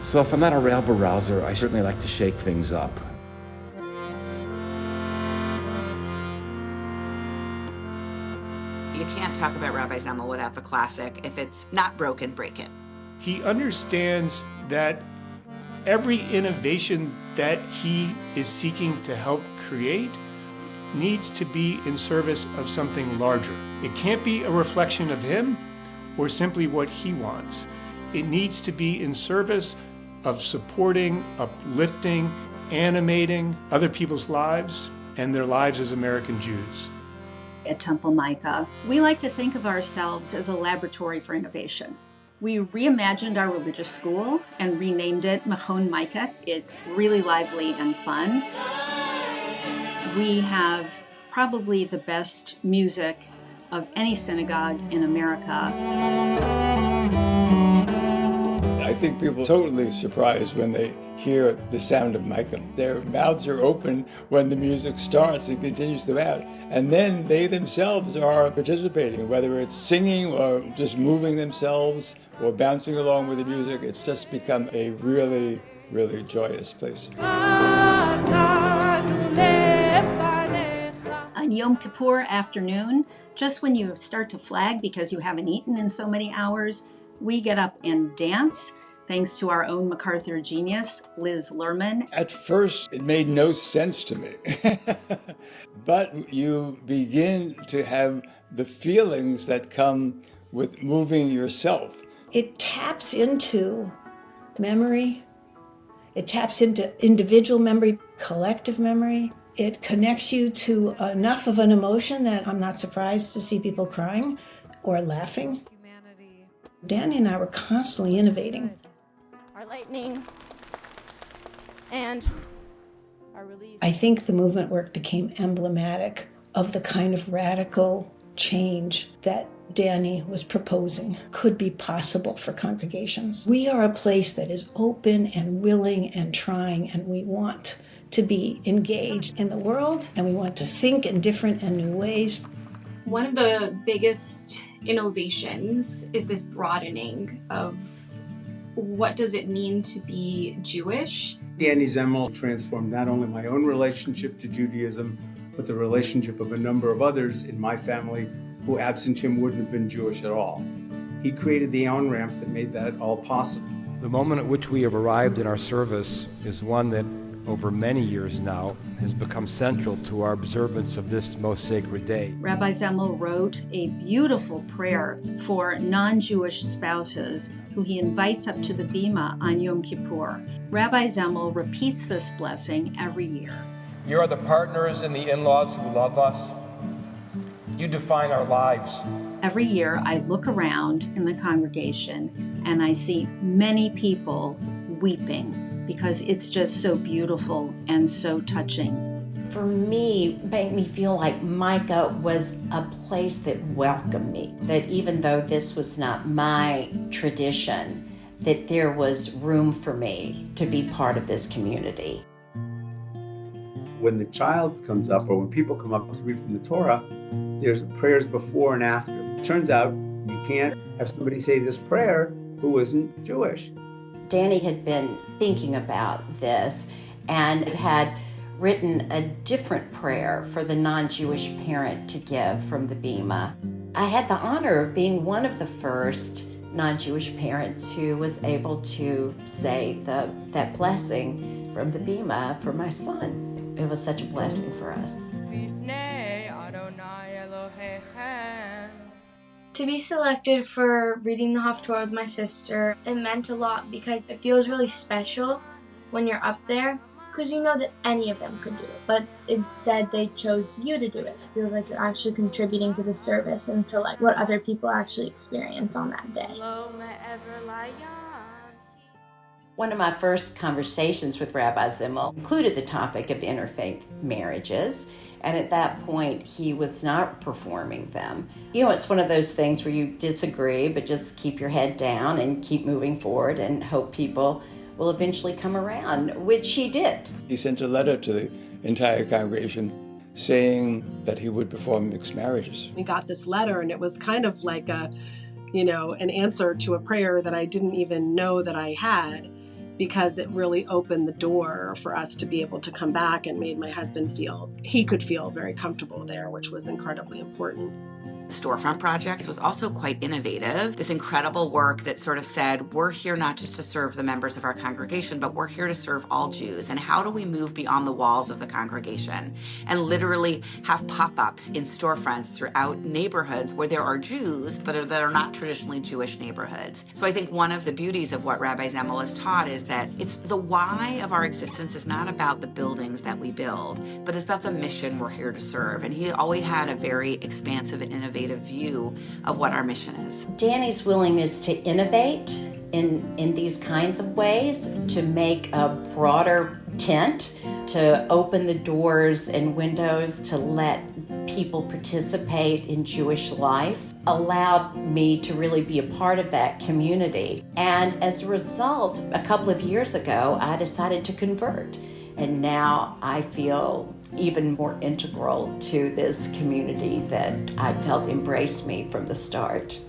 So if I'm at a rabble rouser, I certainly like to shake things up. You can't talk about Rabbi Zemmel without the classic. If it's not broken, break it. He understands that every innovation that he is seeking to help create needs to be in service of something larger. It can't be a reflection of him or simply what he wants. It needs to be in service of supporting, uplifting, animating other people's lives and their lives as American Jews. At Temple Micah, we like to think of ourselves as a laboratory for innovation. We reimagined our religious school and renamed it Machon Micah. It's really lively and fun. We have probably the best music of any synagogue in America. I think people are totally surprised when they hear the sound of Micah. Their mouths are open when the music starts and continues throughout. And then they themselves are participating, whether it's singing or just moving themselves or bouncing along with the music. It's just become a really, really joyous place. On Yom Kippur afternoon, just when you start to flag because you haven't eaten in so many hours, we get up and dance, thanks to our own MacArthur genius, Liz Lerman. At first, it made no sense to me. But you begin to have the feelings that come with moving yourself. It taps into memory. It taps into individual memory, collective memory. It connects you to enough of an emotion that I'm not surprised to see people crying or laughing. Humanity. Danny and I were constantly innovating. Our lightning and our release. I think the movement work became emblematic of the kind of radical change that Danny was proposing could be possible for congregations. We are a place that is open and willing and trying, and we want to be engaged in the world, and we want to think in different and new ways. One of the biggest innovations is this broadening of what does it mean to be Jewish. Danny Zemmel transformed not only my own relationship to Judaism, but the relationship of a number of others in my family who, absent him, wouldn't have been Jewish at all. He created the on-ramp that made that all possible. The moment at which we have arrived in our service is one that, over many years now, has become central to our observance of this most sacred day. Rabbi Zemmel wrote a beautiful prayer for non-Jewish spouses who he invites up to the Bima on Yom Kippur. Rabbi Zemmel repeats this blessing every year. You are the partners and the in-laws who love us. You define our lives. Every year I look around in the congregation and I see many people weeping because it's just so beautiful and so touching. For me, made me feel like Micah was a place that welcomed me, that even though this was not my tradition, that there was room for me to be part of this community. When the child comes up, or when people come up to read from the Torah, there's prayers before and after. It turns out you can't have somebody say this prayer who isn't Jewish. Danny had been thinking about this and had written a different prayer for the non-Jewish parent to give from the Bima. I had the honor of being one of the first non-Jewish parents who was able to say that blessing from the Bima for my son. It was such a blessing for us. To be selected for reading the Haftorah with my sister, it meant a lot because it feels really special when you're up there, because you know that any of them could do it, but instead they chose you to do it. It feels like you're actually contributing to the service and to like what other people actually experience on that day. One of my first conversations with Rabbi Zemmel included the topic of interfaith marriages. And at that point, he was not performing them. You know, it's one of those things where you disagree, but just keep your head down and keep moving forward and hope people will eventually come around, which he did. He sent a letter to the entire congregation saying that he would perform mixed marriages. We got this letter, and it was kind of like an answer to a prayer that I didn't even know that I had. because it really opened the door for us to be able to come back and made my husband feel, he could feel very comfortable there, which was incredibly important. The Storefront Project was also quite innovative. This incredible work that sort of said, we're here not just to serve the members of our congregation, but we're here to serve all Jews. And how do we move beyond the walls of the congregation and literally have pop-ups in storefronts throughout neighborhoods where there are Jews, but that are not traditionally Jewish neighborhoods. So I think one of the beauties of what Rabbi Zemel has taught is that it's the why of our existence is not about the buildings that we build, but it's about the mission we're here to serve. And he always had a very expansive and innovative view of what our mission is. Danny's willingness to innovate in these kinds of ways, to make a broader tent, to open the doors and windows to let people participate in Jewish life, allowed me to really be a part of that community. And as a result, a couple of years ago, I decided to convert. And now I feel even more integral to this community that I felt embraced me from the start.